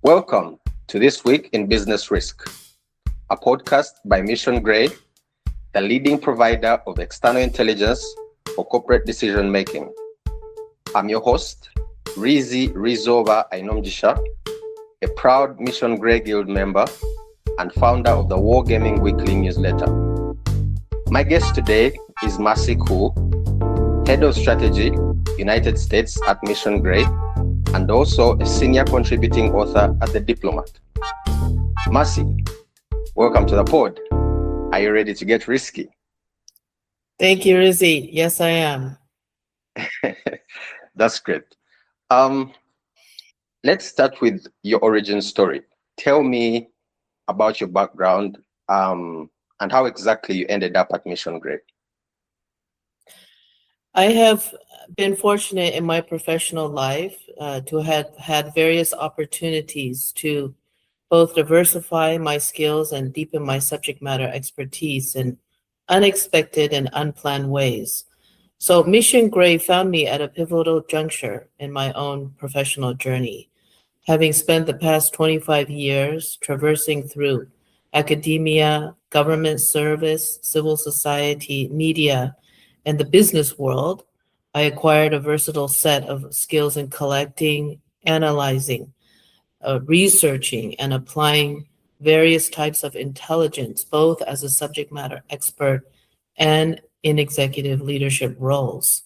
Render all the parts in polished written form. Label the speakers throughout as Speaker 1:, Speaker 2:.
Speaker 1: Welcome to This Week in Business Risk, a podcast by Mission Gray, the leading provider of external intelligence for corporate decision making. I'm your host, Rwizi Rweizooba Ainomugisha, a proud Mission Gray Guild member and founder of the Wargaming Weekly newsletter. My guest today is Mercy Kuo, Head of Strategy, United States at Mission Gray, and also a senior contributing author at the Diplomat. Mercy, welcome to the pod. Are you ready to get risky?
Speaker 2: Thank you, Rwizi. Yes, I am.
Speaker 1: That's great. Let's start with your origin story. Tell me about your background and how exactly you ended up at Mission Gray.
Speaker 2: I have been fortunate in my professional life to have had various opportunities to both diversify my skills and deepen my subject matter expertise in unexpected and unplanned ways. So Mission Gray found me at a pivotal juncture in my own professional journey, having spent the past 25 years traversing through academia, government service, civil society, media, and the business world. I acquired a versatile set of skills in collecting, analyzing, researching, and applying various types of intelligence, both as a subject matter expert and in executive leadership roles.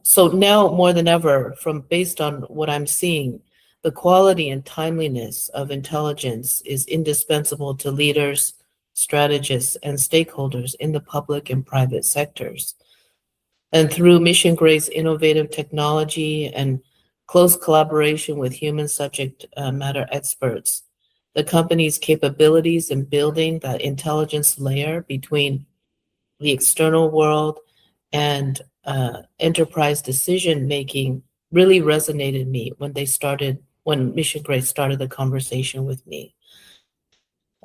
Speaker 2: So now more than ever, based on what I'm seeing, the quality and timeliness of intelligence is indispensable to leaders, strategists, and stakeholders in the public and private sectors. And through Mission Gray's innovative technology and close collaboration with human subject matter experts, the company's capabilities in building that intelligence layer between the external world and enterprise decision-making really resonated me when Mission Gray started the conversation with me.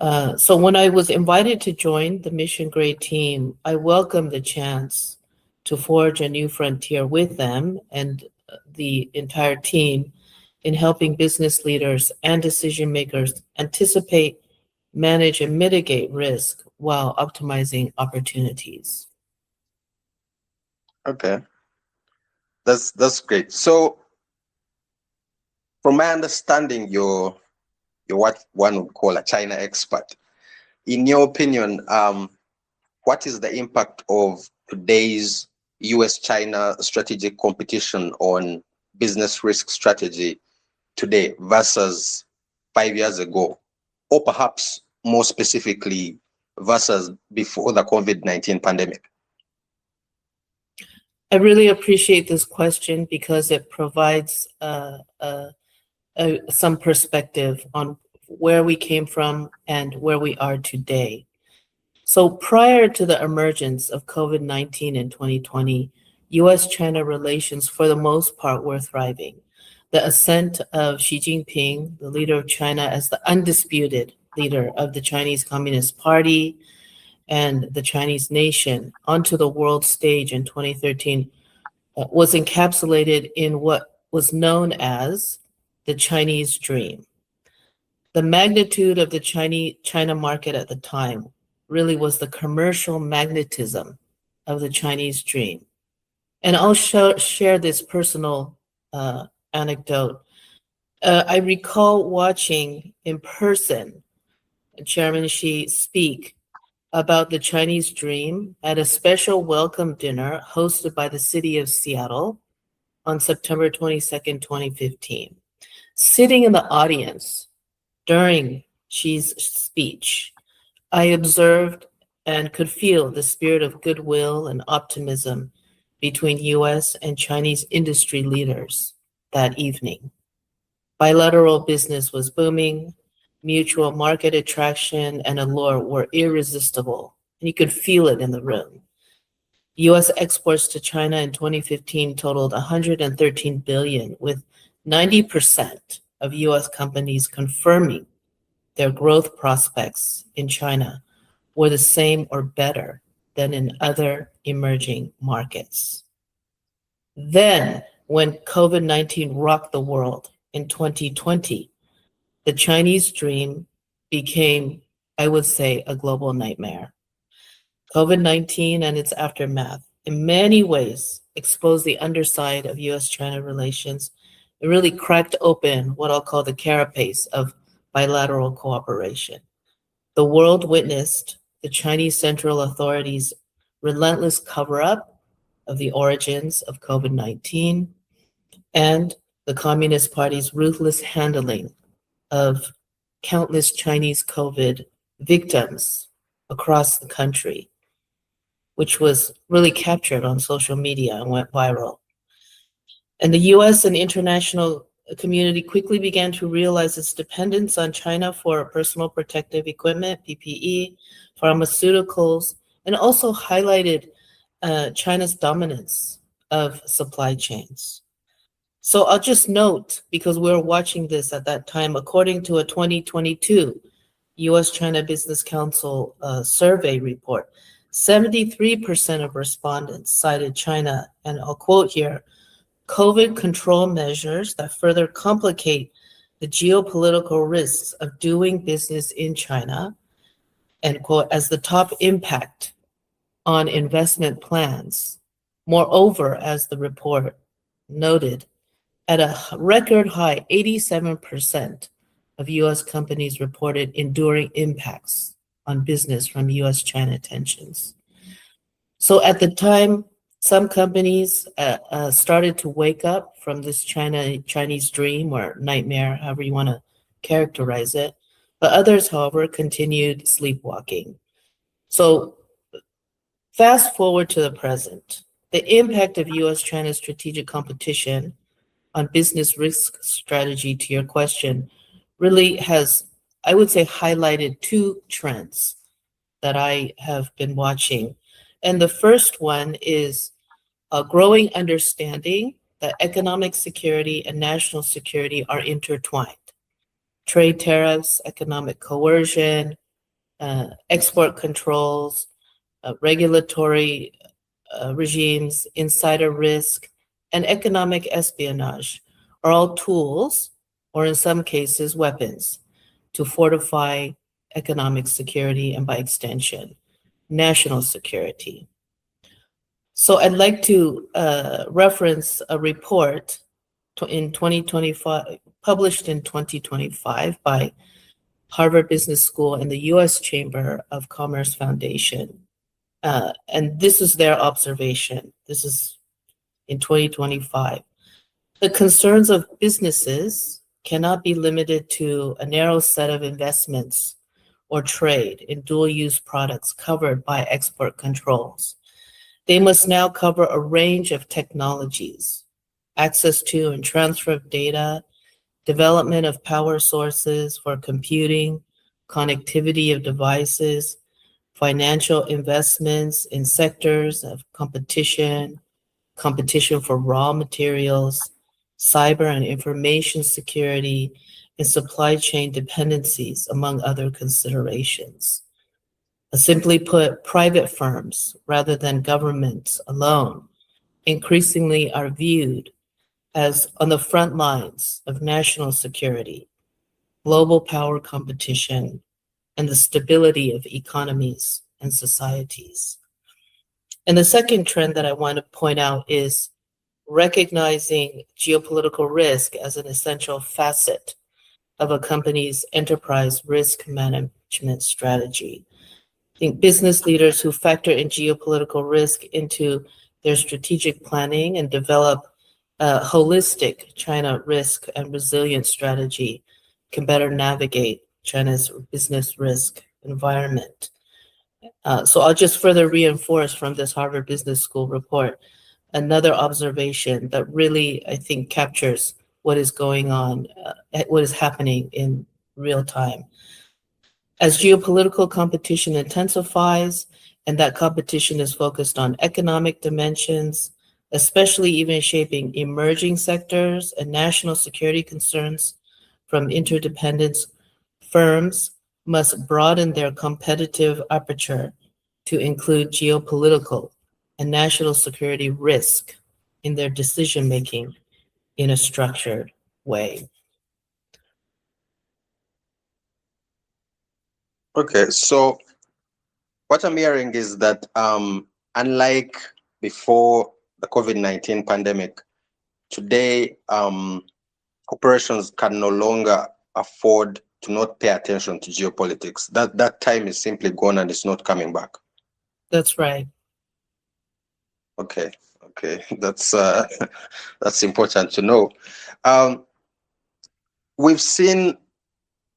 Speaker 2: So when I was invited to join the Mission Gray team, I welcomed the chance to forge a new frontier with them and the entire team in helping business leaders and decision makers anticipate, manage, and mitigate risk while optimizing opportunities.
Speaker 1: Okay, that's great. So, from my understanding, you're what one would call a China expert. In your opinion, what is the impact of today's US-China strategic competition on business risk strategy today versus 5 years ago, or perhaps more specifically versus before the COVID-19 pandemic?
Speaker 2: I really appreciate this question because it provides some perspective on where we came from and where we are today. So prior to the emergence of COVID-19 in 2020, US-China relations for the most part were thriving. The ascent of Xi Jinping, the leader of China, as the undisputed leader of the Chinese Communist Party and the Chinese nation onto the world stage in 2013 was encapsulated in what was known as the Chinese dream. The magnitude of the China market at the time really was the commercial magnetism of the Chinese dream. And I'll share this personal anecdote. I recall watching in person Chairman Xi speak about the Chinese dream at a special welcome dinner hosted by the city of Seattle on September 22nd, 2015. Sitting in the audience during Xi's speech, I observed and could feel the spirit of goodwill and optimism between US and Chinese industry leaders that evening. Bilateral business was booming, mutual market attraction and allure were irresistible, and you could feel it in the room. US exports to China in 2015 totaled $113 billion, with 90% of US companies confirming their growth prospects in China were the same or better than in other emerging markets. Then, when COVID-19 rocked the world in 2020, the Chinese dream became, I would say, a global nightmare. COVID-19 and its aftermath, in many ways, exposed the underside of US-China relations. It really cracked open what I'll call the carapace of bilateral cooperation. The world witnessed the Chinese central authorities' relentless cover-up of the origins of COVID-19 and the Communist Party's ruthless handling of countless Chinese COVID victims across the country, which was really captured on social media and went viral. And the US and international community quickly began to realize its dependence on China for personal protective equipment, PPE, pharmaceuticals, and also highlighted China's dominance of supply chains. So I'll just note, because we were watching this at that time, according to a 2022 US-China Business Council survey report, 73% of respondents cited China, and I'll quote here, COVID control measures that further complicate the geopolitical risks of doing business in China, end quote, as the top impact on investment plans. Moreover, as the report noted, at a record high, 87% of US companies reported enduring impacts on business from US-China tensions. So at the time, some companies started to wake up from this Chinese dream or nightmare, however you want to characterize it. But others, however, continued sleepwalking. So fast forward to the present. The impact of US-China strategic competition on business risk strategy, to your question, really has, I would say, highlighted two trends that I have been watching. And the first one is a growing understanding that economic security and national security are intertwined. Trade tariffs, economic coercion, export controls, regulatory regimes, insider risk, and economic espionage are all tools, or in some cases, weapons, to fortify economic security and by extension, national security. So I'd like to reference a report in 2025, published in 2025 by Harvard Business School and the US Chamber of Commerce Foundation. And this is their observation. This is in 2025. The concerns of businesses cannot be limited to a narrow set of investments or trade in dual-use products covered by export controls. They must now cover a range of technologies, access to and transfer of data, development of power sources for computing, connectivity of devices, financial investments in sectors of competition for raw materials, cyber and information security, and supply chain dependencies, among other considerations. Simply put, private firms, rather than governments alone, increasingly are viewed as on the front lines of national security, global power competition, and the stability of economies and societies. And the second trend that I want to point out is recognizing geopolitical risk as an essential facet of a company's enterprise risk management strategy. I think business leaders who factor in geopolitical risk into their strategic planning and develop a holistic China risk and resilience strategy can better navigate China's business risk environment. So I'll just further reinforce from this Harvard Business School report another observation that really, I think, captures what is going on, what is happening in real time. As geopolitical competition intensifies, and that competition is focused on economic dimensions, especially even shaping emerging sectors and national security concerns from interdependence, firms must broaden their competitive aperture to include geopolitical and national security risk in their decision-making in a structured way.
Speaker 1: Okay, so what I'm hearing is that unlike before the COVID-19 pandemic, today corporations can no longer afford to not pay attention to geopolitics. That time is simply gone and it's not coming back.
Speaker 2: That's right.
Speaker 1: Okay, okay, that's that's important to know. Um, we've seen,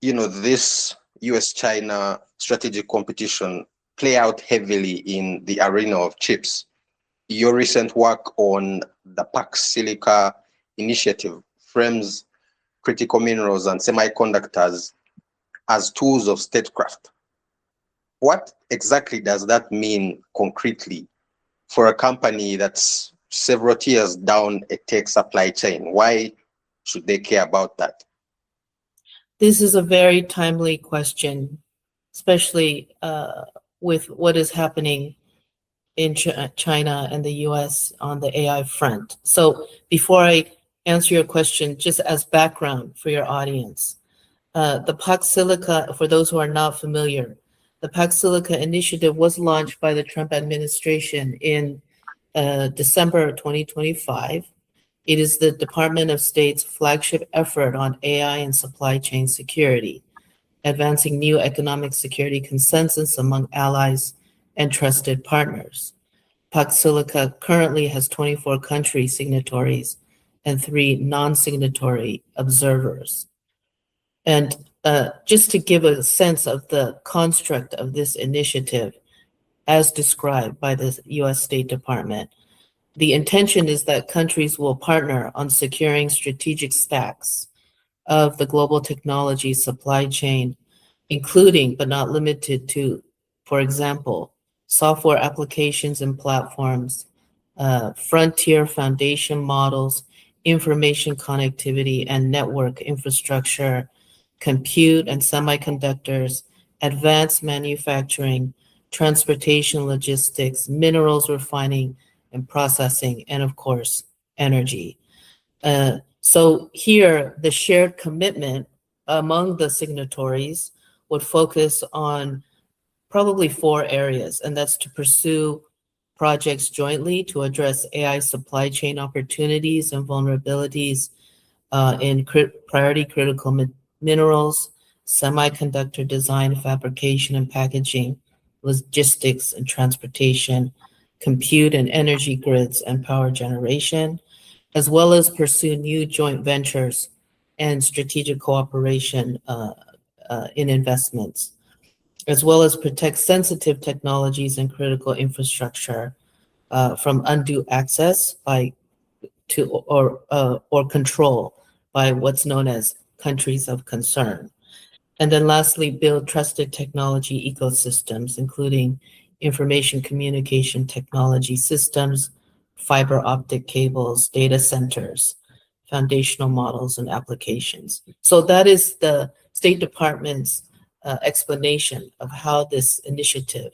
Speaker 1: this US-China strategic competition play out heavily in the arena of chips. Your recent work on the Pax Silica initiative frames critical minerals and semiconductors as tools of statecraft. What exactly does that mean concretely for a company that's several tiers down a tech supply chain? Why should they care about that?
Speaker 2: This is a very timely question, especially with what is happening in China and the US on the AI front. So before I answer your question, just as background for your audience, the Pax Silica, for those who are not familiar, the Pax Silica initiative was launched by the Trump administration in December of 2025. It is the Department of State's flagship effort on AI and supply chain security, advancing new economic security consensus among allies and trusted partners. Pax Silica currently has 24 country signatories and 3 non-signatory observers. And just to give a sense of the construct of this initiative, as described by the US State Department, the intention is that countries will partner on securing strategic stacks of the global technology supply chain, including but not limited to, for example, software applications and platforms, frontier foundation models, information connectivity and network infrastructure, compute and semiconductors, advanced manufacturing, transportation logistics, minerals refining and processing, and of course, energy. So here, the shared commitment among the signatories would focus on probably 4 areas, and that's to pursue projects jointly to address AI supply chain opportunities and vulnerabilities in priority critical minerals, semiconductor design, fabrication and packaging, logistics and transportation, compute and energy grids and power generation, as well as pursue new joint ventures and strategic cooperation in investments, as well as protect sensitive technologies and critical infrastructure from undue access or control by what's known as countries of concern. And then lastly, build trusted technology ecosystems, including information communication technology systems, fiber optic cables, data centers, foundational models, and applications. So that is the State Department's explanation of how this initiative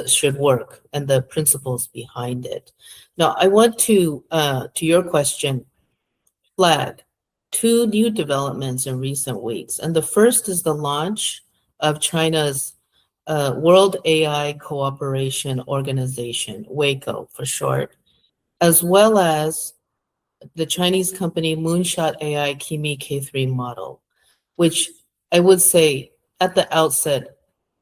Speaker 2: should work and the principles behind it. Now, I want to your question, flag 2 new developments in recent weeks. And the first is the launch of China's World AI Cooperation Organization, WACO for short, as well as the Chinese company Moonshot AI Kimi K3 model, which I would say at the outset,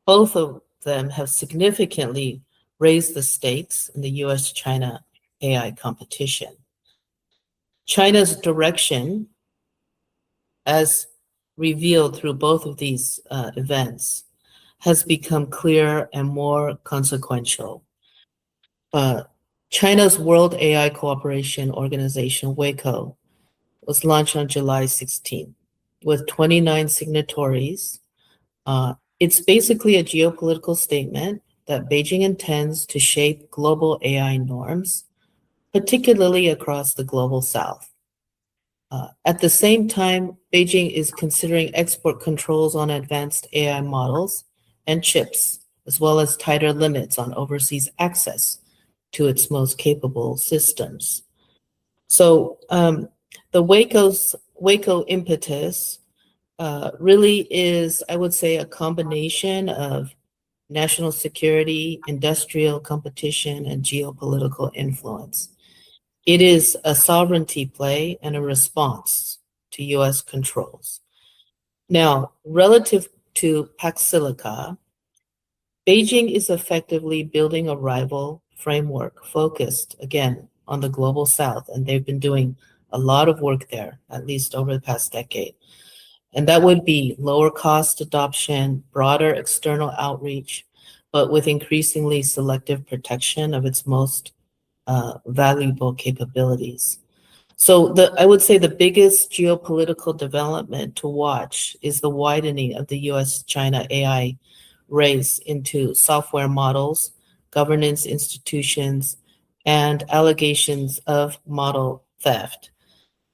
Speaker 2: both of them have significantly raised the stakes in the US-China AI competition. China's direction, as revealed through both of these events, has become clearer and more consequential. China's World AI Cooperation Organization, WACO, was launched on July 16th with 29 signatories. It's basically a geopolitical statement that Beijing intends to shape global AI norms, particularly across the global south. At the same time, Beijing is considering export controls on advanced AI models and chips, as well as tighter limits on overseas access to its most capable systems. So the WACO impetus really is, I would say, a combination of national security, industrial competition, and geopolitical influence. It is a sovereignty play and a response to US controls. Now, relative to Pax Silica, Beijing is effectively building a rival framework focused, again, on the global south, and they've been doing a lot of work there, at least over the past decade. And that would be lower cost adoption, broader external outreach, but with increasingly selective protection of its most valuable capabilities. So I would say the biggest geopolitical development to watch is the widening of the US-China AI race into software models, governance institutions, and allegations of model theft,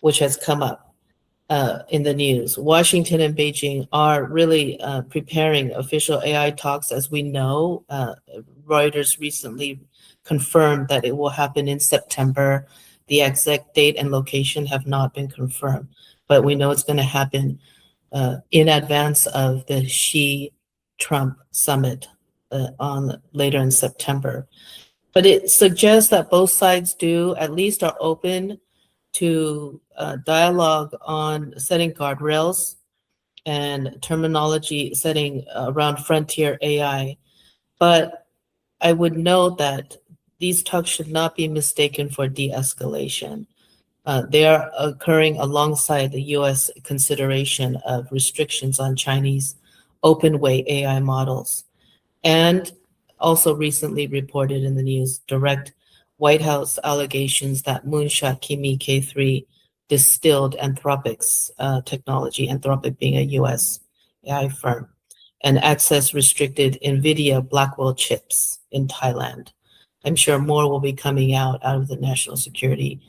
Speaker 2: which has come up in the news. Washington and Beijing are really preparing official AI talks. As we know, Reuters recently confirmed that it will happen in September. The exact date and location have not been confirmed, but we know it's going to happen in advance of the Xi-Trump summit on later in September. But it suggests that both sides at least are open to dialogue on setting guardrails and terminology setting around frontier AI. But I would note that these talks should not be mistaken for de-escalation. They are occurring alongside the US consideration of restrictions on Chinese open-weight AI models. And also recently reported in the news, direct White House allegations that Moonshot Kimi K3 distilled Anthropic's technology, Anthropic being a US AI firm, and access restricted NVIDIA Blackwell chips in Thailand. I'm sure more will be coming out of the national security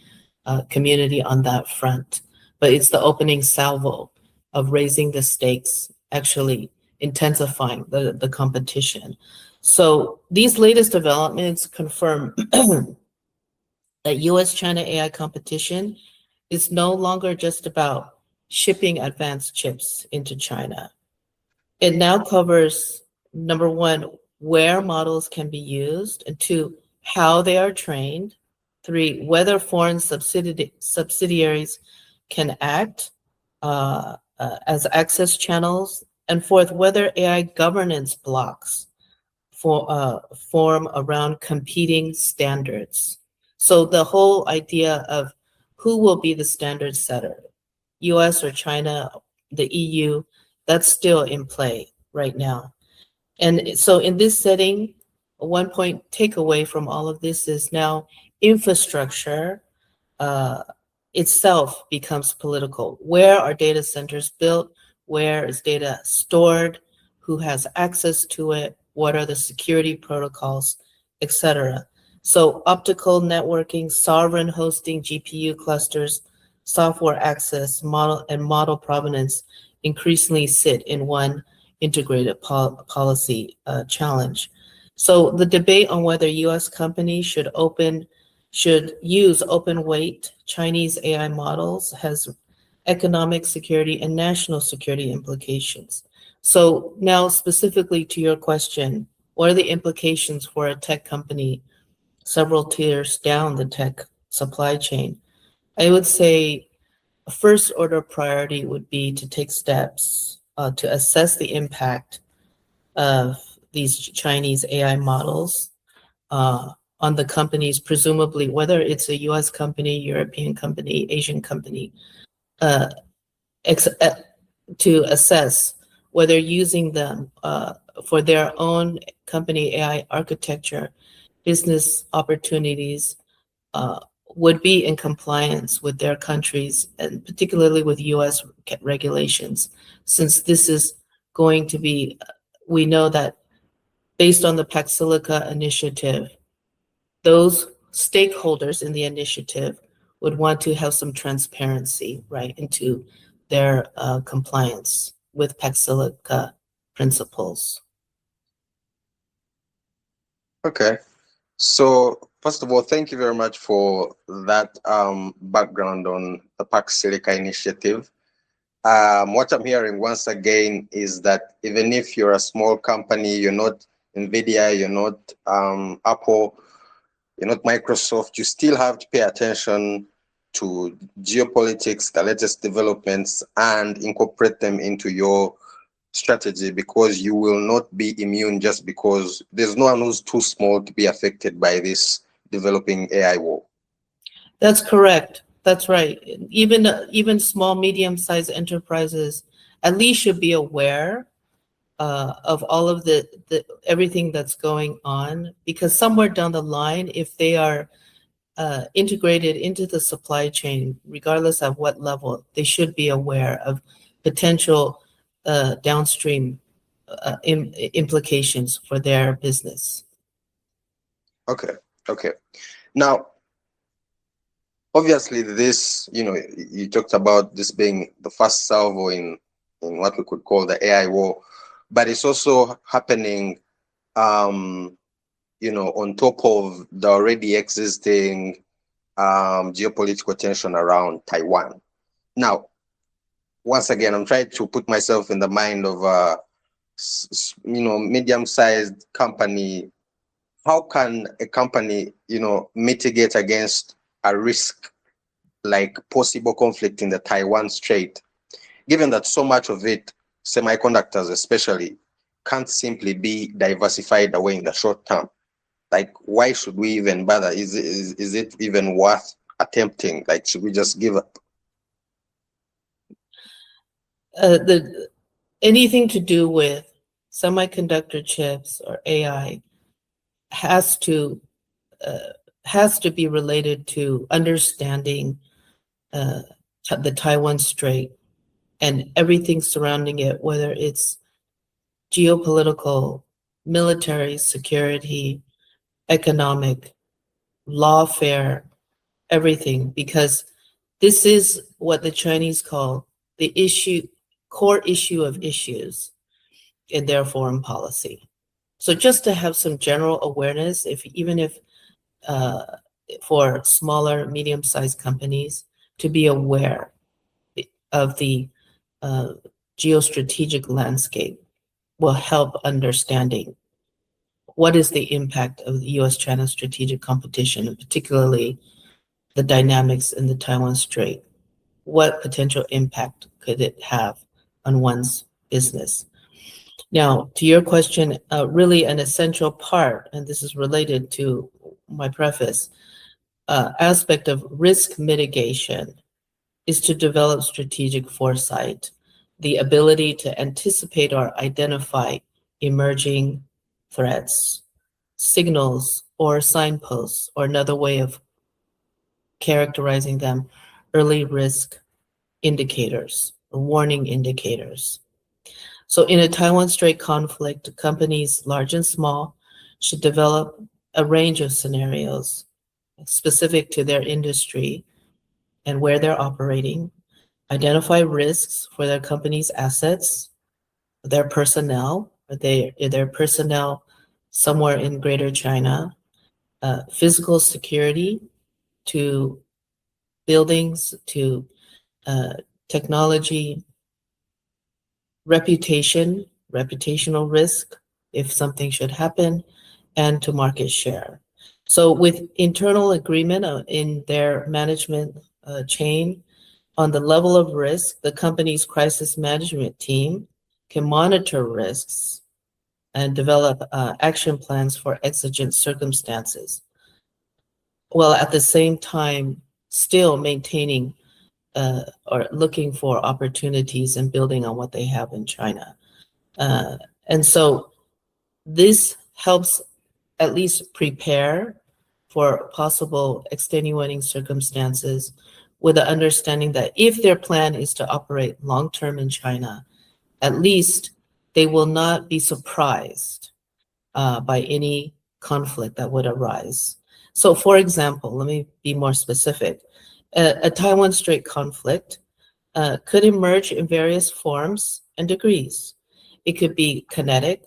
Speaker 2: community on that front. But it's the opening salvo of raising the stakes, actually intensifying the competition. So these latest developments confirm that US-China AI competition is no longer just about shipping advanced chips into China. It now covers, number one, where models can be used, and two, how they are trained, three, whether foreign subsidiaries can act as access channels, and fourth, whether AI governance blocks form around competing standards. So the whole idea of who will be the standard setter, US or China, the EU, that's still in play right now. And so in this setting, one point takeaway from all of this is now infrastructure itself becomes political. Where are data centers built? Where is data stored? Who has access to it? What are the security protocols, etc.? So optical networking, sovereign hosting, GPU clusters, software access, model provenance increasingly sit in one integrated policy challenge. So the debate on whether US companies should use open weight Chinese AI models has economic security and national security implications. So now specifically to your question, what are the implications for a tech company several tiers down the tech supply chain? I would say a first order priority would be to take steps to assess the impact of these Chinese AI models on the companies, presumably whether it's a US company, European company, Asian company, to assess whether using them for their own company AI architecture, business opportunities would be in compliance with their countries and particularly with US regulations, since this is going to be, we know that based on the Pax Silica initiative, those stakeholders in the initiative would want to have some transparency, right, into their compliance with Pax Silica principles.
Speaker 1: Okay. So first of all, thank you very much for that background on the Pax Silica initiative. what I'm hearing once again is that even if you're a small company, you're not Nvidia, you're not Apple, you're not Microsoft, you still have to pay attention to geopolitics, the latest developments, and incorporate them into your strategy, because you will not be immune just because there's no one who's too small to be affected by this developing AI war.
Speaker 2: That's correct. That's right. Even small, medium-sized enterprises at least should be aware of all of the everything that's going on, because somewhere down the line, if they are integrated into the supply chain, regardless of what level, they should be aware of potential downstream implications for their business.
Speaker 1: Okay. Now, obviously, this, you talked about this being the first salvo in what we could call the AI war, but it's also happening, on top of the already existing geopolitical tension around Taiwan. Now, once again, I'm trying to put myself in the mind of a, medium-sized company. How can a company, mitigate against a risk like possible conflict in the Taiwan Strait, given that so much of it, semiconductors especially, can't simply be diversified away in the short term? Like, why should we even bother? Is it even worth attempting? Like, should we just give up?
Speaker 2: Anything to do with semiconductor chips or AI has to be related to understanding the Taiwan Strait and everything surrounding it, whether it's geopolitical, military, security, economic, lawfare, everything, because this is what the Chinese call the core issue of issues in their foreign policy. So just to have some general awareness, even if for smaller, medium-sized companies, to be aware of the geostrategic landscape will help understanding what is the impact of the U.S.-China strategic competition, and particularly the dynamics in the Taiwan Strait. What potential impact could it have on one's business? Now, to your question, really an essential part, and this is related to my preface, aspect of risk mitigation is to develop strategic foresight, the ability to anticipate or identify emerging threats, signals, or signposts, or another way of characterizing them, early risk indicators, or warning indicators. So in a Taiwan Strait conflict, companies large and small should develop a range of scenarios specific to their industry and where they're operating, identify risks for their company's assets, their personnel, are their personnel somewhere in Greater China, physical security to buildings, to technology, reputational risk if something should happen, and to market share. So with internal agreement in their management chain on the level of risk, the company's crisis management team can monitor risks and develop action plans for exigent circumstances, while at the same time still maintaining or looking for opportunities and building on what they have in China. And so this helps at least prepare for possible extenuating circumstances with the understanding that if their plan is to operate long-term in China, at least they will not be surprised by any conflict that would arise. So for example, let me be more specific. A Taiwan Strait conflict could emerge in various forms and degrees. It could be kinetic,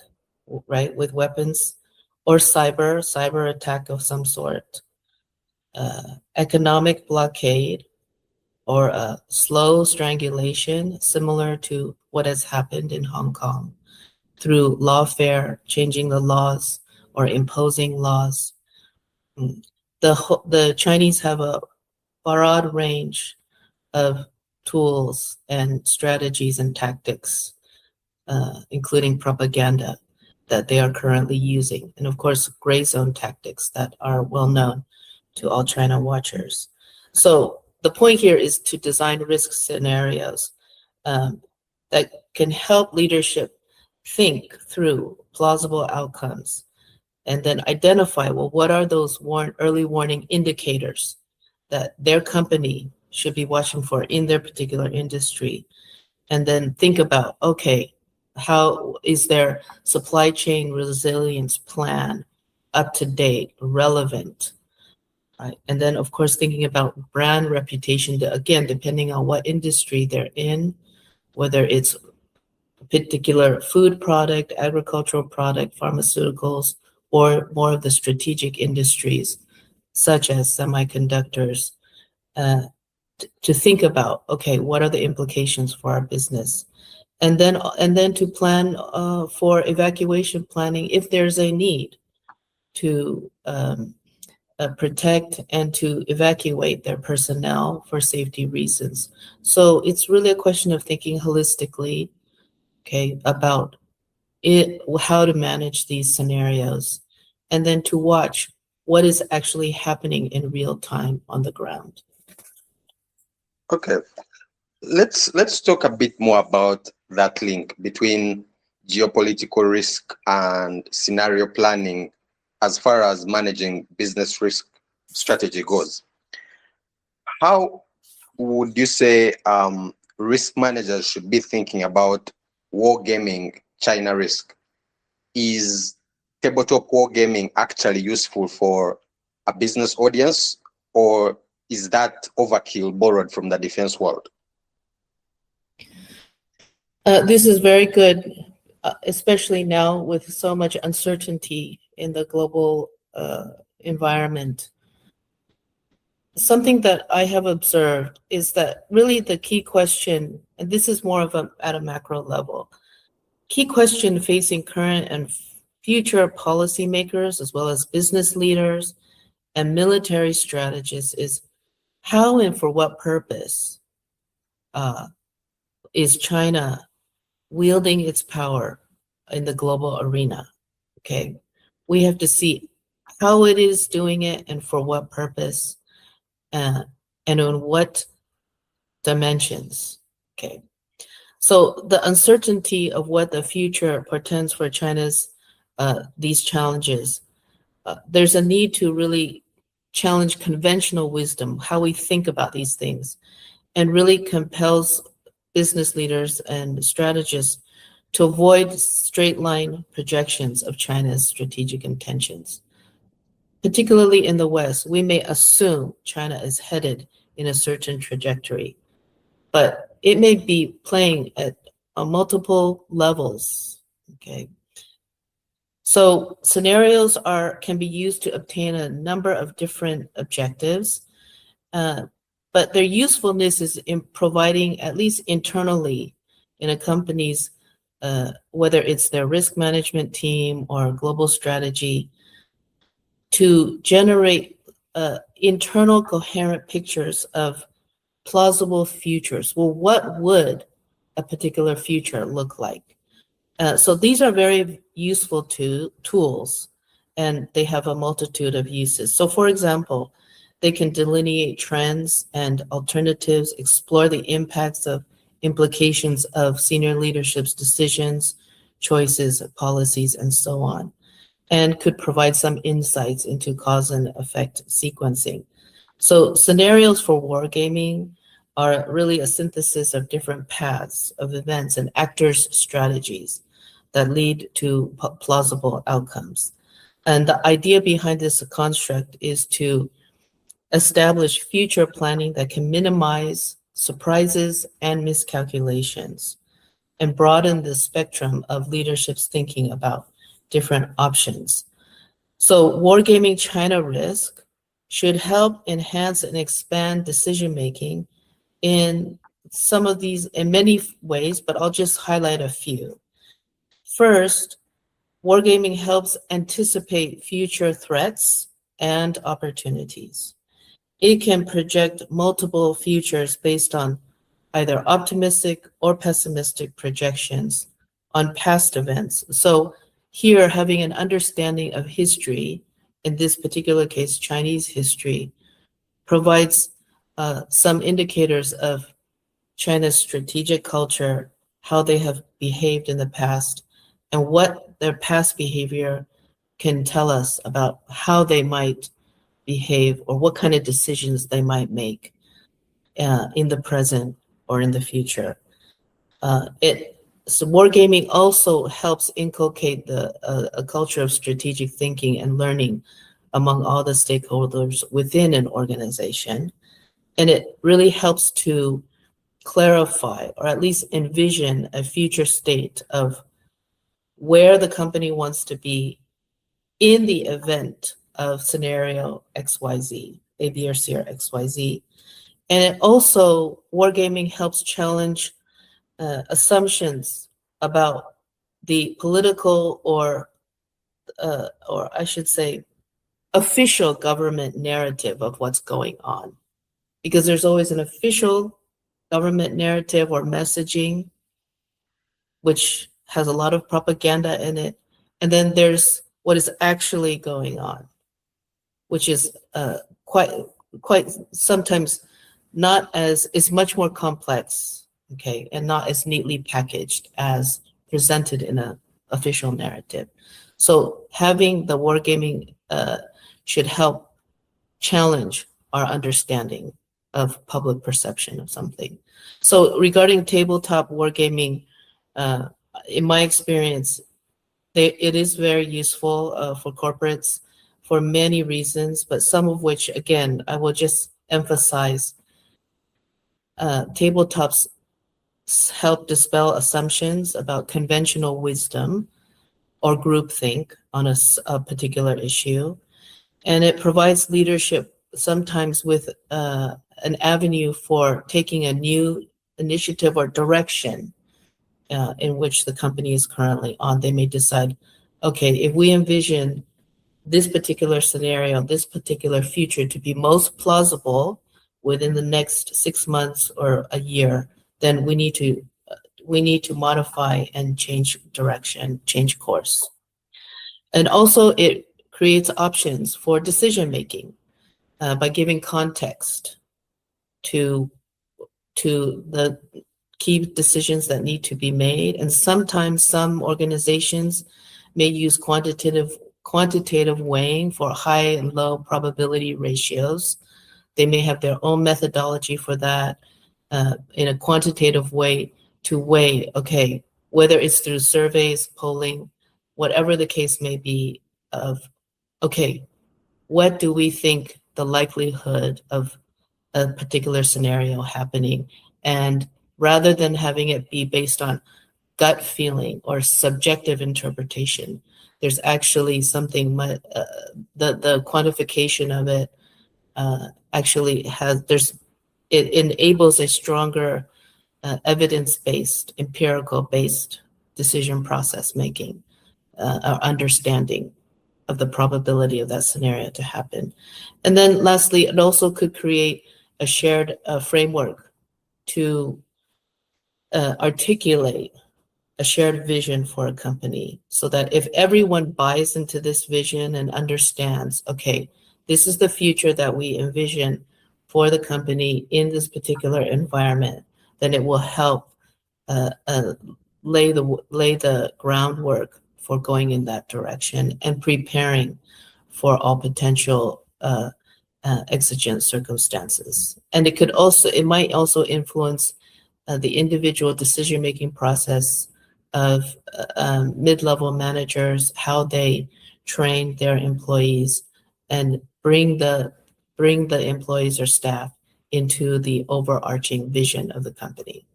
Speaker 2: right, with weapons, or cyber attack of some sort, economic blockade, or a slow strangulation, similar to what has happened in Hong Kong, through lawfare, changing the laws or imposing laws. The Chinese have a broad range of tools and strategies and tactics, including propaganda, that they are currently using. And of course, gray zone tactics that are well known to all China watchers. So the point here is to design risk scenarios that can help leadership think through plausible outcomes and then identify, well, what are those early warning indicators that their company should be watching for in their particular industry? And then think about, okay, how is their supply chain resilience plan up to date, relevant? Right? And then, of course, thinking about brand reputation, again, depending on what industry they're in, whether it's a particular food product, agricultural product, pharmaceuticals, or more of the strategic industries, such as semiconductors, to think about, okay, what are the implications for our business? And then to plan for evacuation planning if there's a need to protect and to evacuate their personnel for safety reasons. So it's really a question of thinking holistically, okay, about how to manage these scenarios, and then to watch what is actually happening in real time on the ground.
Speaker 1: Okay, let's talk a bit more about that link between geopolitical risk and scenario planning as far as managing business risk strategy goes. How would you say risk managers should be thinking about wargaming China risk? Is tabletop wargaming actually useful for a business audience, or is that overkill borrowed from the defense world?
Speaker 2: This is very good, especially now with so much uncertainty in the global environment. Something that I have observed is that really the key question, and this is more of at a macro level, key question facing current and future policymakers, as well as business leaders and military strategists, is how and for what purpose is China wielding its power in the global arena? Okay, we have to see how it is doing it and for what purpose, and on what dimensions. Okay, so the uncertainty of what the future portends for China's these challenges, there's a need to really challenge conventional wisdom, how we think about these things, and really compels business leaders and strategists to avoid straight line projections of China's strategic intentions. Particularly in the West, we may assume China is headed in a certain trajectory, but it may be playing at multiple levels. Okay, so scenarios can be used to obtain a number of different objectives, but their usefulness is in providing, at least internally in a company's, whether it's their risk management team or global strategy, to generate internal coherent pictures of plausible futures. Well, what would a particular future look like? So these are very useful tools, and they have a multitude of uses. So for example, they can delineate trends and alternatives, explore the impacts of implications of senior leadership's decisions, choices, policies, and so on, and could provide some insights into cause and effect sequencing. So scenarios for wargaming are really a synthesis of different paths of events and actors' strategies that lead to plausible outcomes. And the idea behind this construct is to establish future planning that can minimize surprises and miscalculations and broaden the spectrum of leadership's thinking about different options. So wargaming China risk should help enhance and expand decision-making in some of these in many ways, but I'll just highlight a few. First, wargaming helps anticipate future threats and opportunities. It can project multiple futures based on either optimistic or pessimistic projections on past events. So here, having an understanding of history, in this particular case, Chinese history, provides some indicators of China's strategic culture, how they have behaved in the past, and what their past behavior can tell us about how they might behave or what kind of decisions they might make in the present or in the future. So wargaming also helps inculcate a culture of strategic thinking and learning among all the stakeholders within an organization. And it really helps to clarify or at least envision a future state of where the company wants to be in the event of scenario XYZ, A, B, or C, or XYZ. And it also, wargaming helps challenge assumptions about the political or I should say, official government narrative of what's going on. Because there's always an official government narrative or messaging, which has a lot of propaganda in it. And then there's what is actually going on, which is quite sometimes not as, it's much more complex, okay, and not as neatly packaged as presented in an official narrative. So having the wargaming should help challenge our understanding of public perception of something. So regarding tabletop wargaming, in my experience, it is very useful for corporates for many reasons, but some of which, again, I will just emphasize. Tabletops help dispel assumptions about conventional wisdom or groupthink on a particular issue. And it provides leadership sometimes with an avenue for taking a new initiative or direction in which the company is currently on. They may decide, okay, if we envision this particular scenario, this particular future to be most plausible within the next 6 months or a year, then we need to modify and change direction, change course. And also it creates options for decision making by giving context to the key decisions that need to be made. And sometimes some organizations may use quantitative weighing for high and low probability ratios. They may have their own methodology for that in a quantitative way to weigh, okay, whether it's through surveys, polling, whatever the case may be, of, okay, what do we think the likelihood of a particular scenario happening? And rather than having it be based on gut feeling or subjective interpretation, there's actually something, the quantification of it actually has, it enables a stronger evidence-based, empirical-based decision process making or understanding of the probability of that scenario to happen. And then lastly, it also could create a shared framework to articulate a shared vision for a company, so that if everyone buys into this vision and understands, okay, this is the future that we envision for the company in this particular environment, then it will help lay the groundwork for going in that direction and preparing for all potential exigent circumstances. And it might also influence the individual decision-making process of mid-level managers, how they train their employees and bring the employees or staff into the overarching vision of the company.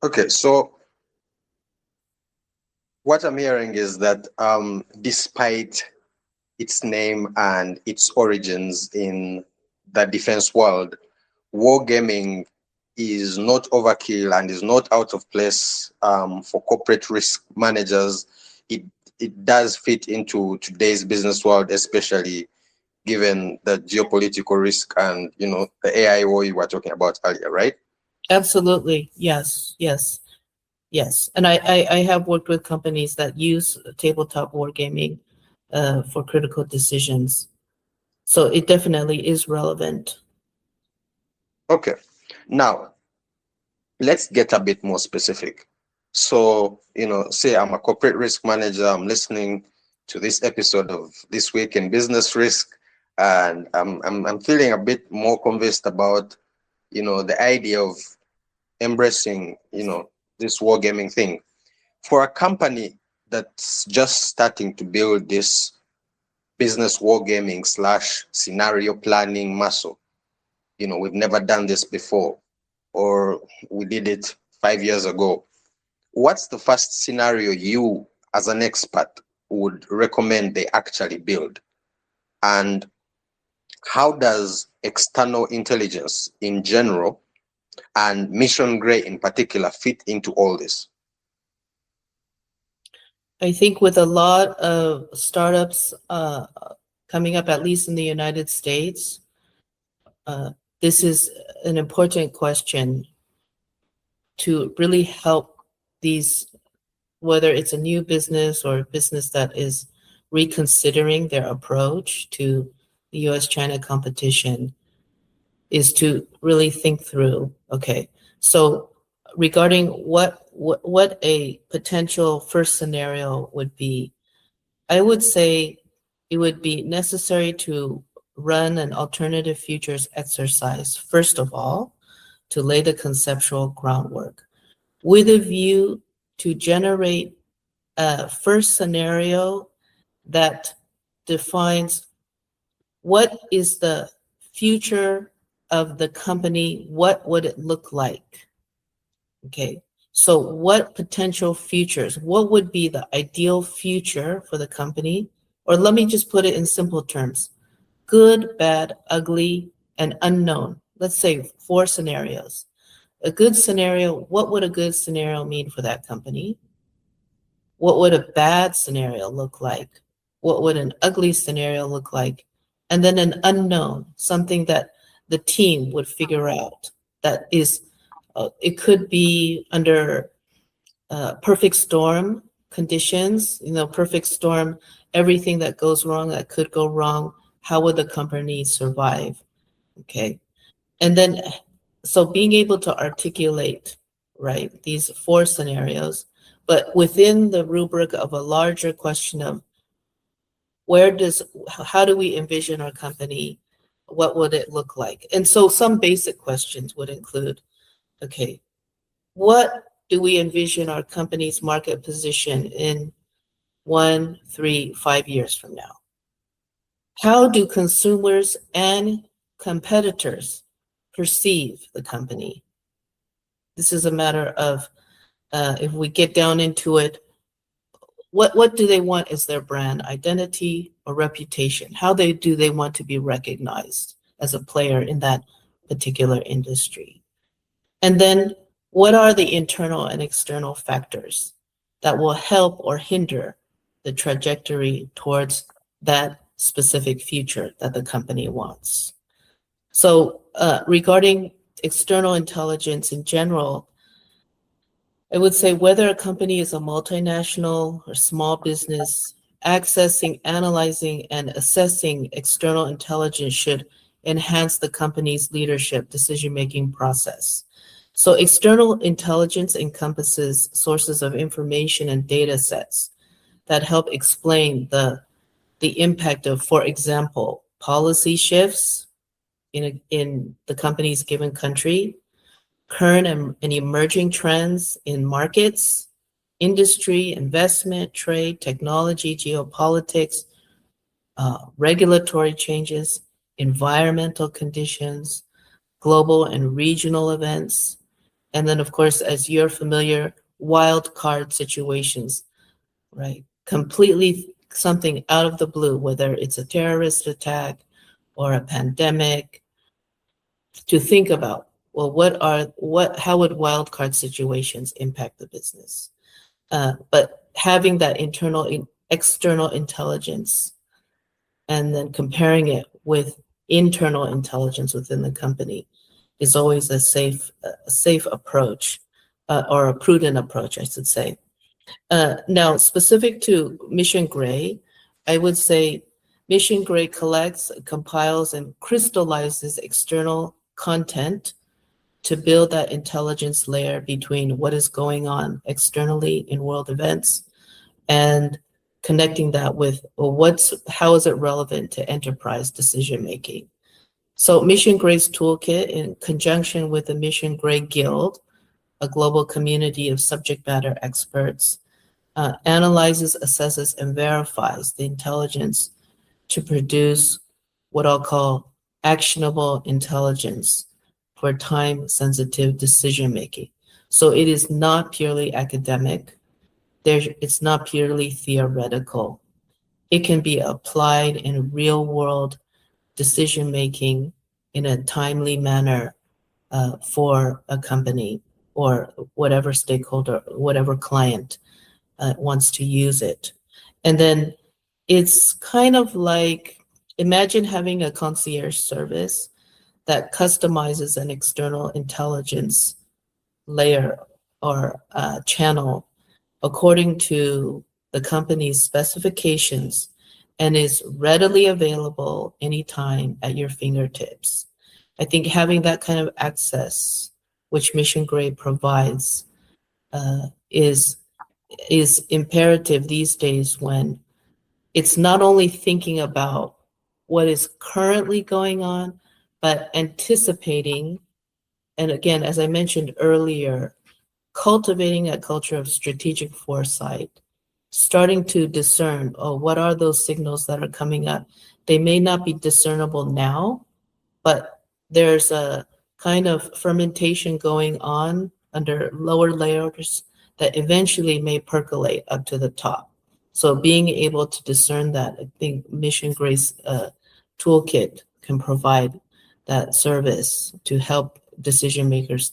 Speaker 1: Okay, so what I'm hearing is that despite its name and its origins in the defense world, wargaming is not overkill and is not out of place for corporate risk managers, it does fit into today's business world, especially given the geopolitical risk and the AI war you were talking about earlier, right?
Speaker 2: Absolutely. Yes. Yes. Yes. And I have worked with companies that use tabletop wargaming for critical decisions. So it definitely is relevant.
Speaker 1: Okay. Now, let's get a bit more specific. So, say I'm a corporate risk manager, I'm listening to this episode of This Week in Business Risk, and I'm feeling a bit more convinced about, the idea of embracing, this wargaming thing. For a company that's just starting to build this business wargaming slash scenario planning muscle, we've never done this before, or we did it 5 years ago. What's the first scenario you, as an expert, would recommend they actually build? And how does external intelligence in general and Mission Gray in particular fit into all this?
Speaker 2: I think with a lot of startups coming up, at least in the United States, this is an important question to really help these, whether it's a new business or a business that is reconsidering their approach to the US-China competition, is to really think through, okay, so regarding what a potential first scenario would be, I would say it would be necessary to run an alternative futures exercise, first of all, to lay the conceptual groundwork with a view to generate a first scenario that defines what is the future of the company, what would it look like? Okay, so what potential futures, what would be the ideal future for the company? Or let me just put it in simple terms: good, bad, ugly, and unknown. Let's say 4 scenarios. A good scenario, what would a good scenario mean for that company? What would a bad scenario look like? What would an ugly scenario look like? And then an unknown, something that the team would figure out. That is, it could be under perfect storm conditions, perfect storm, everything that goes wrong, that could go wrong. How would the company survive? Okay. And then, so being able to articulate, right, these 4 scenarios, but within the rubric of a larger question of how do we envision our company? What would it look like? And so some basic questions would include, okay, what do we envision our company's market position in 1, 3, 5 years from now? How do consumers and competitors perceive the company? This is a matter of, if we get down into it, what do they want as their brand identity or reputation? How do they want to be recognized as a player in that particular industry? And then what are the internal and external factors that will help or hinder the trajectory towards that specific future that the company wants? So regarding external intelligence in general, I would say whether a company is a multinational or small business, accessing, analyzing, and assessing external intelligence should enhance the company's leadership decision-making process. So external intelligence encompasses sources of information and data sets that help explain the impact of, for example, policy shifts in the company's given country, current and emerging trends in markets, industry, investment, trade, technology, geopolitics, regulatory changes, environmental conditions, global and regional events, and then, of course, as you're familiar, wild card situations, right? Completely something out of the blue, whether it's a terrorist attack or a pandemic, to think about, well, how would wildcard situations impact the business? But having that external intelligence and then comparing it with internal intelligence within the company is always a safe approach, or a prudent approach, I should say. Now, specific to Mission Gray, I would say Mission Gray collects, compiles, and crystallizes external content to build that intelligence layer between what is going on externally in world events and connecting that with, well, how is it relevant to enterprise decision making? So Mission Gray's toolkit, in conjunction with the Mission Gray Guild, a global community of subject matter experts, analyzes, assesses, and verifies the intelligence to produce what I'll call actionable intelligence for time-sensitive decision-making. So it is not purely academic. It's not purely theoretical. It can be applied in real-world decision-making in a timely manner for a company or whatever stakeholder, whatever client wants to use it. And then it's kind of like, imagine having a concierge service that customizes an external intelligence layer or channel according to the company's specifications and is readily available anytime at your fingertips. I think having that kind of access, which Mission Gray provides, is imperative these days, when it's not only thinking about what is currently going on, but anticipating, and again, as I mentioned earlier, cultivating a culture of strategic foresight, starting to discern, oh, what are those signals that are coming up? They may not be discernible now, but there's a kind of fermentation going on under lower layers that eventually may percolate up to the top. So being able to discern that, I think Mission Gray's toolkit can provide that service to help decision makers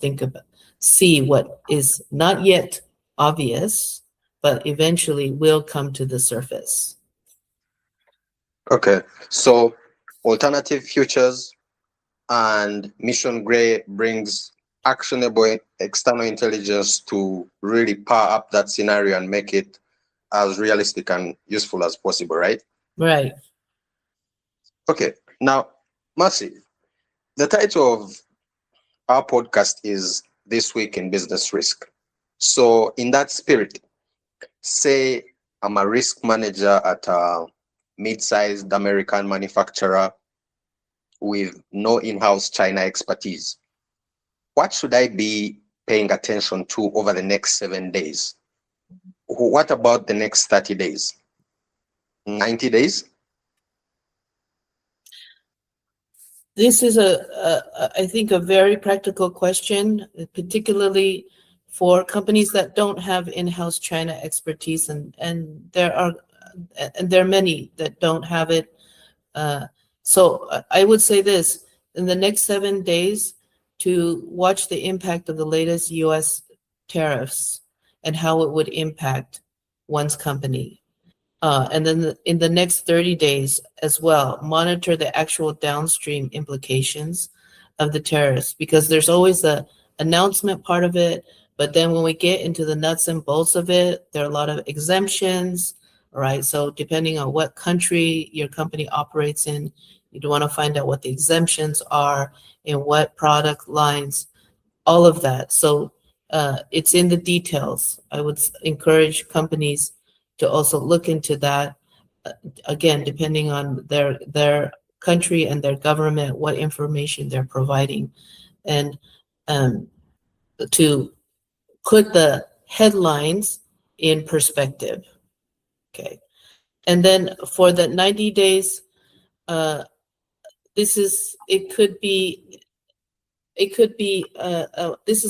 Speaker 2: see what is not yet obvious, but eventually will come to the surface.
Speaker 1: Okay, so alternative futures and Mission Gray brings actionable external intelligence to really power up that scenario and make it as realistic and useful as possible, right?
Speaker 2: Right.
Speaker 1: Okay, now, Mercy, the title of our podcast is This Week in Business Risk. So in that spirit, say I'm a risk manager at a mid-sized American manufacturer with no in-house China expertise. What should I be paying attention to over the next 7 days? What about the next 30 days? 90 days?
Speaker 2: This is I think, a very practical question, particularly for companies that don't have in-house China expertise, and there are many that don't have it. So I would say this: in the next 7 days, to watch the impact of the latest U.S. tariffs and how it would impact one's company. And then in the next 30 days as well, monitor the actual downstream implications of the tariffs, because there's always the announcement part of it, but then when we get into the nuts and bolts of it, there are a lot of exemptions, right? So depending on what country your company operates in, you'd want to find out what the exemptions are and what product lines, all of that. So it's in the details. I would encourage companies to also look into that. Again, depending on their country and their government, what information they're providing, and to put the headlines in perspective. Okay, and then for the 90 days, this is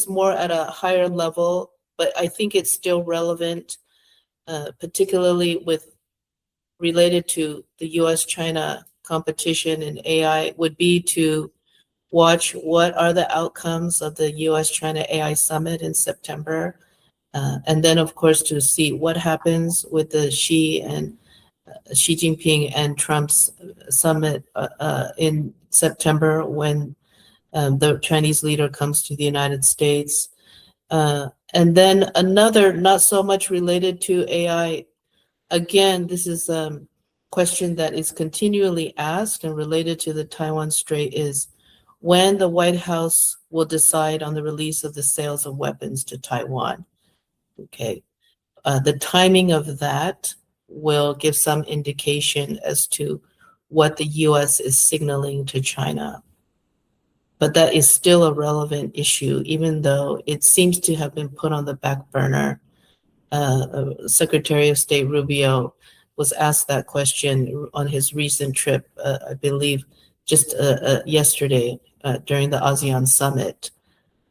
Speaker 2: more at a higher level, but I think it's still relevant, particularly related to the U.S.-China competition and AI, would be to watch what are the outcomes of the US-China AI Summit in September, and then, of course, to see what happens with the Xi Jinping and Trump's summit in September when the Chinese leader comes to the United States. And then another, not so much related to AI, again, this is a question that is continually asked and related to the Taiwan Strait, is when the White House will decide on the release of the sales of weapons to Taiwan. Okay. The timing of that will give some indication as to what the US is signaling to China. But that is still a relevant issue, even though it seems to have been put on the back burner. Secretary of State Rubio was asked that question on his recent trip, I believe, just yesterday during the ASEAN summit.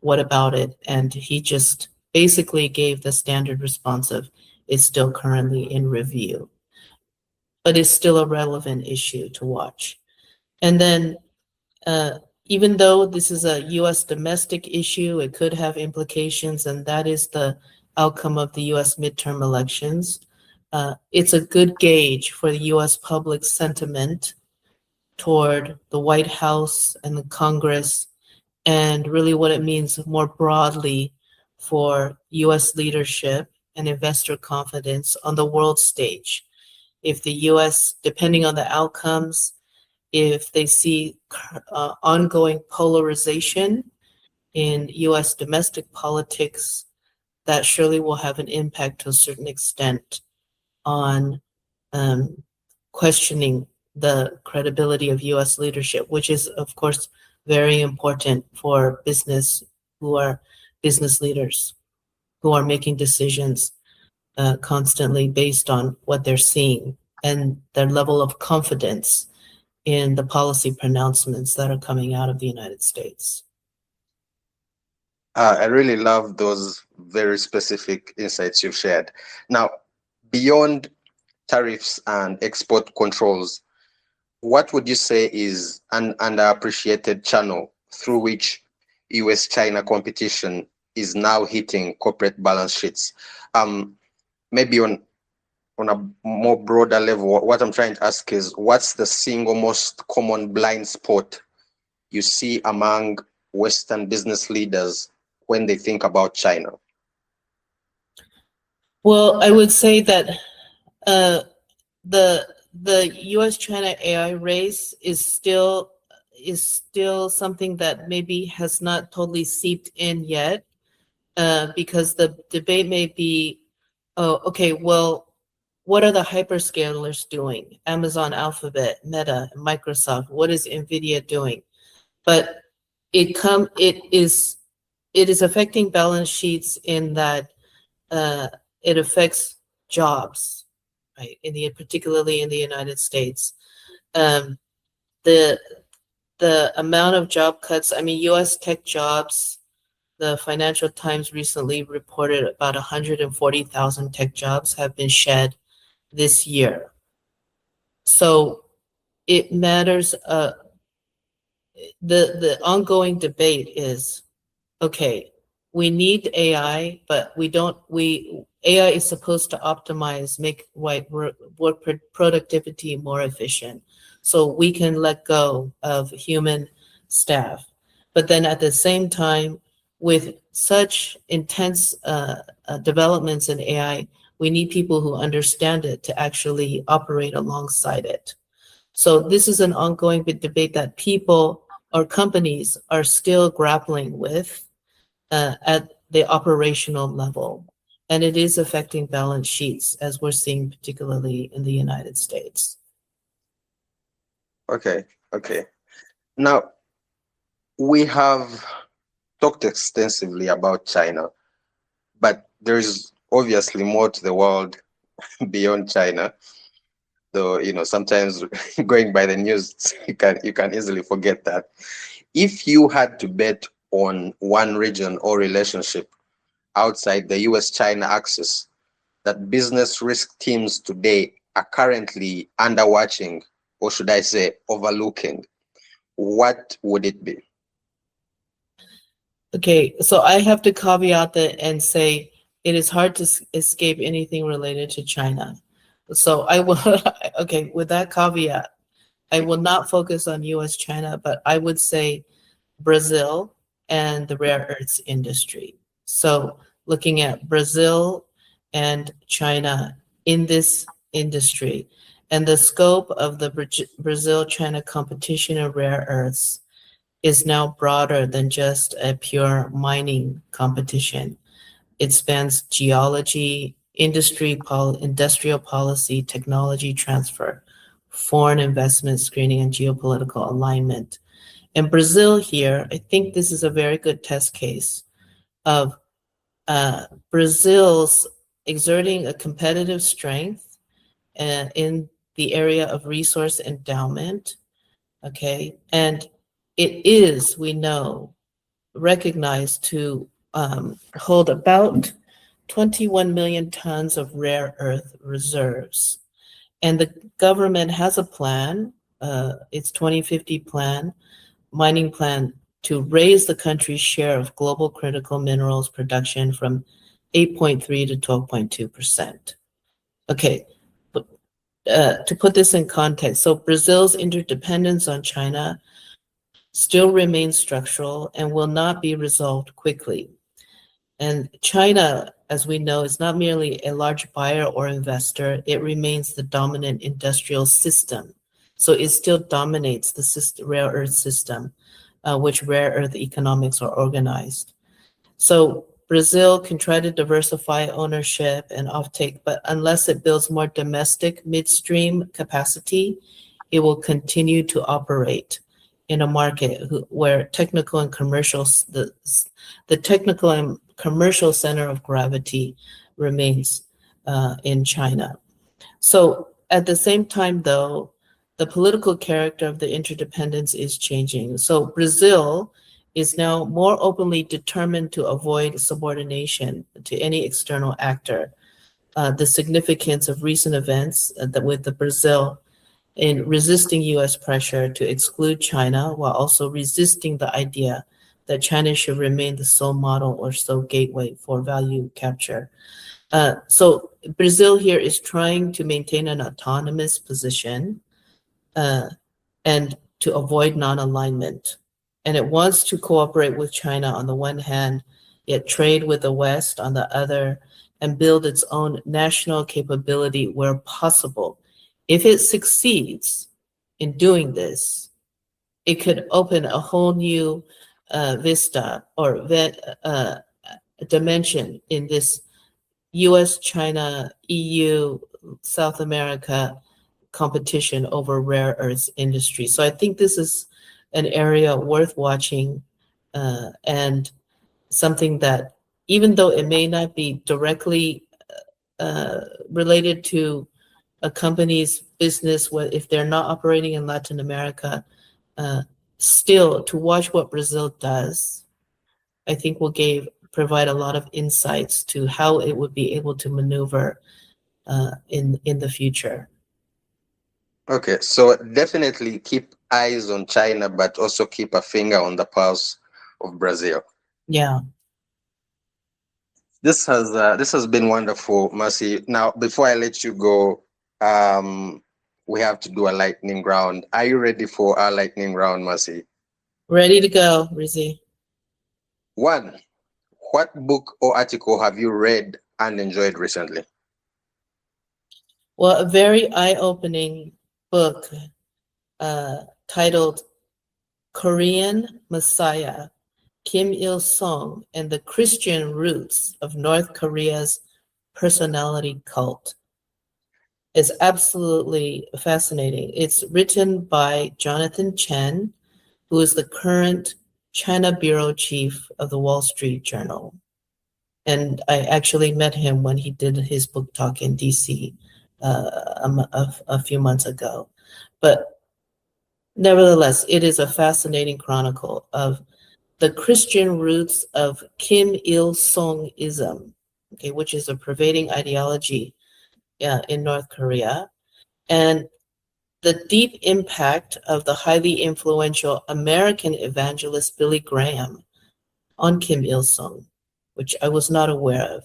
Speaker 2: What about it? And he just basically gave the standard response of, it's still currently in review. But it's still a relevant issue to watch. And then even though this is a US domestic issue, it could have implications, and that is the outcome of the US midterm elections. It's a good gauge for the US public sentiment toward the White House and the Congress, and really what it means more broadly for US leadership and investor confidence on the world stage. If the US, depending on the outcomes, if they see ongoing polarization in US domestic politics, that surely will have an impact to a certain extent on questioning the credibility of US leadership, which is, of course, very important for business leaders who are making decisions constantly based on what they're seeing and their level of confidence in the policy pronouncements that are coming out of the United States.
Speaker 1: I really love those very specific insights you've shared. Now, beyond tariffs and export controls, what would you say is an underappreciated channel through which US-China competition is now hitting corporate balance sheets? Maybe on a more broader level, what I'm trying to ask is, what's the single most common blind spot you see among Western business leaders when they think about China?
Speaker 2: Well, I would say that the US-China AI race is still something that maybe has not totally seeped in yet, because the debate may be, oh, okay, well, what are the hyperscalers doing? Amazon, Alphabet, Meta, Microsoft. What is NVIDIA doing? But it is affecting balance sheets in that it affects jobs, right? Particularly in the United States, the amount of job cuts. I mean, U.S. tech jobs. The Financial Times recently reported about 140,000 tech jobs have been shed this year. So it matters. The ongoing debate is, okay, we need AI, but AI is supposed to optimize, make work productivity more efficient, so we can let go of human staff. But then at the same time, with such intense developments in AI, we need people who understand it to actually operate alongside it. So this is an ongoing debate that people or companies are still grappling with at the operational level. And it is affecting balance sheets, as we're seeing particularly in the United States.
Speaker 1: Okay. Now, we have talked extensively about China, but there's obviously more to the world beyond China. Though, sometimes going by the news, you can easily forget that. If you had to bet on one region or relationship outside the US-China axis that business risk teams today are currently underwatching, or should I say overlooking, what would it be?
Speaker 2: Okay, so I have to caveat that and say it is hard to escape anything related to China. So I will, okay, with that caveat, I will not focus on US China, but I would say Brazil and the rare earths industry. So looking at Brazil and China in this industry and the scope of the Brazil-China competition in rare earths is now broader than just a pure mining competition. It spans geology, industrial policy, technology transfer, foreign investment screening, and geopolitical alignment. And Brazil here, I think this is a very good test case of Brazil's exerting a competitive strength in the area of resource endowment, okay? And it is, we know, recognized to hold about 21 million tons of rare earth reserves. And the government has a plan, its 2050 plan, mining plan, to raise the country's share of global critical minerals production from 8.3 to 12.2%. Okay, but, to put this in context, so Brazil's interdependence on China still remains structural and will not be resolved quickly. And China, as we know, is not merely a large buyer or investor, it remains the dominant industrial system. So it still dominates the rare earth system, which rare earth economics are organized. So Brazil can try to diversify ownership and offtake, but unless it builds more domestic midstream capacity, it will continue to operate in a market where technical and commercial, the technical and commercial center of gravity remains in China. So at the same time, though, the political character of the interdependence is changing. So Brazil is now more openly determined to avoid subordination to any external actor. The significance of recent events with the Brazil in resisting US pressure to exclude China while also resisting the idea that China should remain the sole model or sole gateway for value capture. So Brazil here is trying to maintain an autonomous position and to avoid non-alignment. And it wants to cooperate with China on the one hand, yet trade with the West on the other, and build its own national capability where possible. If it succeeds in doing this, it could open a whole new vista or dimension in this US, China, EU, South America competition over rare earths industry. So I think this is an area worth watching and something that, even though it may not be directly related to a company's business, if they're not operating in Latin America, still to watch what Brazil does, I think will provide a lot of insights to how it would be able to maneuver in the future.
Speaker 1: Okay, so definitely keep eyes on China, but also keep a finger on the pulse of Brazil.
Speaker 2: Yeah.
Speaker 1: This has been wonderful, Mercy. Now, before I let you go, we have to do a lightning round. Are you ready for our lightning round, Mercy?
Speaker 2: Ready to go, Rwizi.
Speaker 1: 1. What book or article have you read and enjoyed recently?
Speaker 2: Well, a very eye-opening book titled Korean Messiah, Kim Il-sung and the Christian Roots of North Korea's Personality Cult. Is absolutely fascinating. It's written by Jonathan Chen, who is the current China bureau chief of the Wall Street Journal. And I actually met him when he did his book talk in DC a few months ago. But nevertheless, it is a fascinating chronicle of the Christian roots of Kim Il-sung-ism, okay, which is a pervading ideology in North Korea, and the deep impact of the highly influential American evangelist Billy Graham on Kim Il Sung, which I was not aware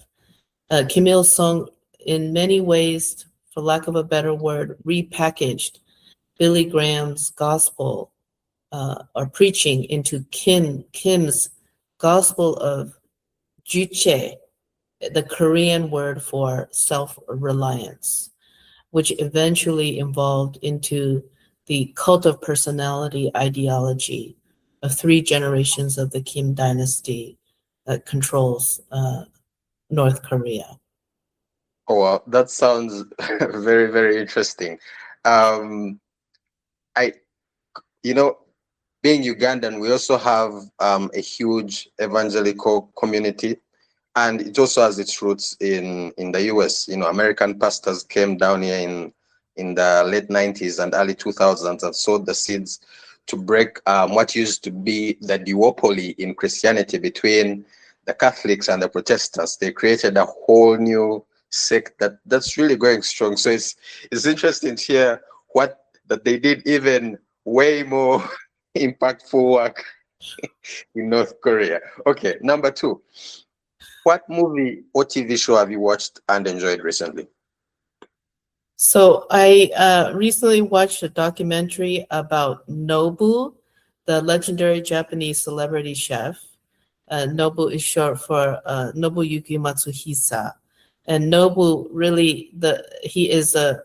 Speaker 2: of. Kim Il Sung, in many ways, for lack of a better word, repackaged Billy Graham's gospel or preaching into Kim's gospel of Juche, the Korean word for self-reliance, which eventually evolved into the cult of personality ideology of 3 generations of the Kim dynasty that controls North Korea.
Speaker 1: Oh, wow, that sounds very, very interesting. Um, I, you know, being Ugandan, we also have a huge evangelical community, and it also has its roots in the US. American pastors came down here in the late 90s and early 2000s and sowed the seeds to break what used to be the duopoly in Christianity between the Catholics and the Protestants. They created a whole new sect that's really going strong. So it's interesting to hear what that they did even way more impactful work in North Korea. Okay, number 2. What movie or TV show have you watched and enjoyed recently?
Speaker 2: So I recently watched a documentary about Nobu, the legendary Japanese celebrity chef. Nobu is short for Nobuyuki Matsuhisa. And Nobu really, he is a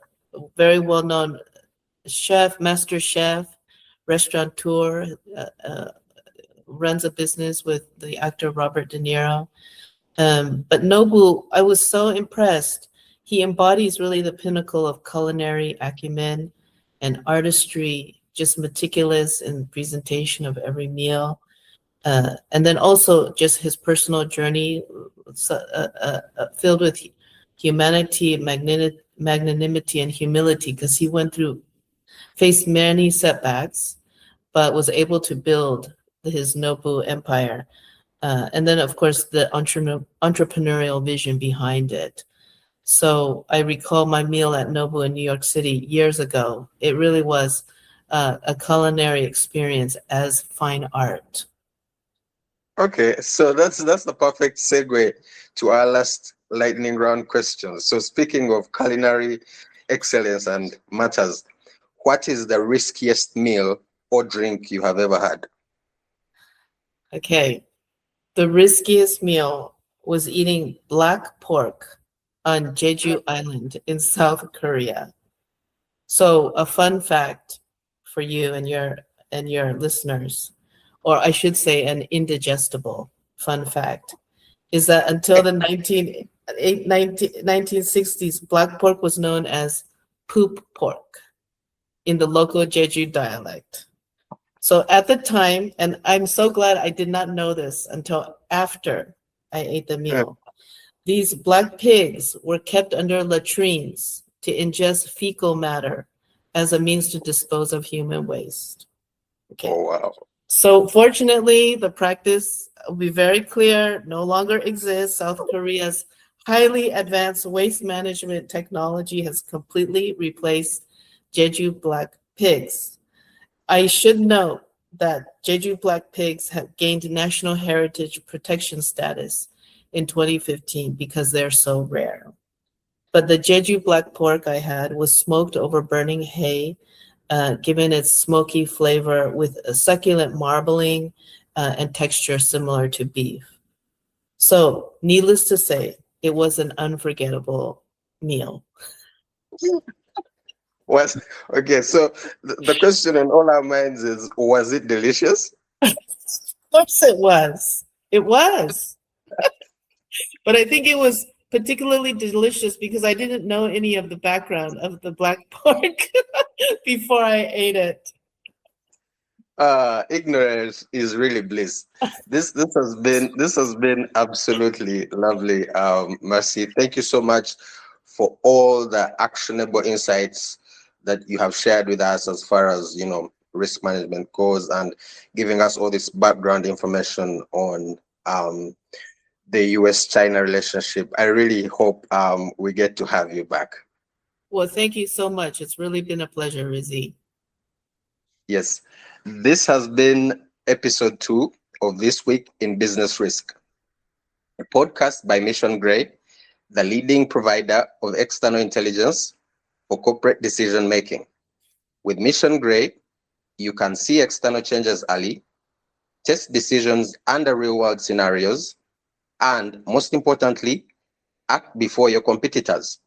Speaker 2: very well-known chef, master chef, restaurateur, runs a business with the actor Robert De Niro. But Nobu, I was so impressed. He embodies really the pinnacle of culinary acumen and artistry, just meticulous in presentation of every meal. And then also just his personal journey filled with humanity, magnanimity, and humility, because he faced many setbacks, but was able to build his Nobu empire. And then, of course, the entrepreneurial vision behind it. So I recall my meal at Nobu in New York City years ago. It really was a culinary experience as fine art.
Speaker 1: Okay, so that's the perfect segue to our last lightning round question. So speaking of culinary excellence and matters, what is the riskiest meal or drink you have ever had?
Speaker 2: Okay, the riskiest meal was eating black pork on Jeju Island in South Korea. So a fun fact for you and your listeners, or I should say an indigestible fun fact, is that until the 1960s, black pork was known as poop pork in the local Jeju dialect. So at the time, and I'm so glad I did not know this until after I ate the meal, these black pigs were kept under latrines to ingest fecal matter as a means to dispose of human waste. Okay.
Speaker 1: Oh, wow.
Speaker 2: So fortunately, the practice, will be very clear, no longer exists. South Korea's highly advanced waste management technology has completely replaced Jeju black pigs. I should note that Jeju black pigs have gained national heritage protection status in 2015 because they're so rare. But the Jeju black pork I had was smoked over burning hay, given its smoky flavor with a succulent marbling and texture similar to beef. So, needless to say, it was an unforgettable meal.
Speaker 1: Okay, so the question in all our minds is, was it delicious?
Speaker 2: Of course it was. It was. But I think it was particularly delicious because I didn't know any of the background of the black pork before I ate it.
Speaker 1: Ignorance is really bliss. This has been absolutely lovely. Mercy, thank you so much for all the actionable insights that you have shared with us as far as risk management goes, and giving us all this background information on the US-China relationship. I really hope we get to have you back.
Speaker 2: Well, thank you so much. It's really been a pleasure, Rwizi.
Speaker 1: Yes, this has been episode 2 of This Week in Business Risk, a podcast by Mission Gray, the leading provider of external intelligence for corporate decision making. With Mission Gray, you can see external changes early, test decisions under real-world scenarios, and most importantly, act before your competitors.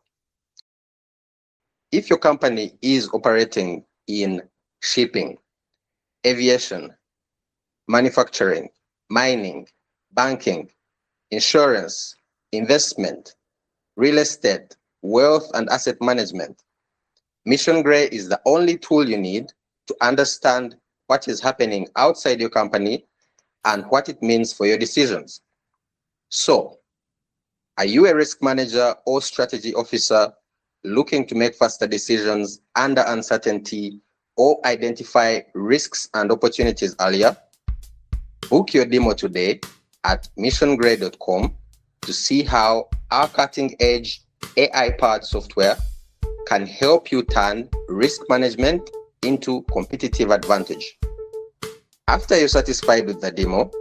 Speaker 1: If your company is operating in shipping, aviation, manufacturing, mining, banking, insurance, investment, real estate, wealth and asset management, Mission Gray is the only tool you need to understand what is happening outside your company and what it means for your decisions. So, are you a risk manager or strategy officer looking to make faster decisions under uncertainty or identify risks and opportunities earlier? Book your demo today at missiongray.com to see how our cutting-edge AI-powered software can help you turn risk management into competitive advantage. After you're satisfied with the demo,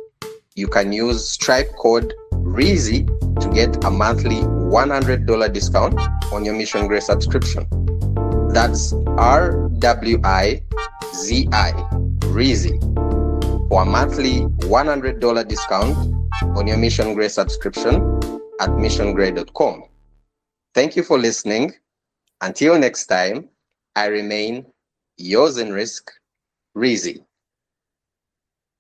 Speaker 1: you can use Stripe code Rwizi to get a monthly $100 discount on your Mission Gray subscription. That's RWIZI, Rwizi, for a monthly $100 discount on your Mission Gray subscription at missiongray.com. Thank you for listening. Until next time, I remain yours in risk, Rwizi.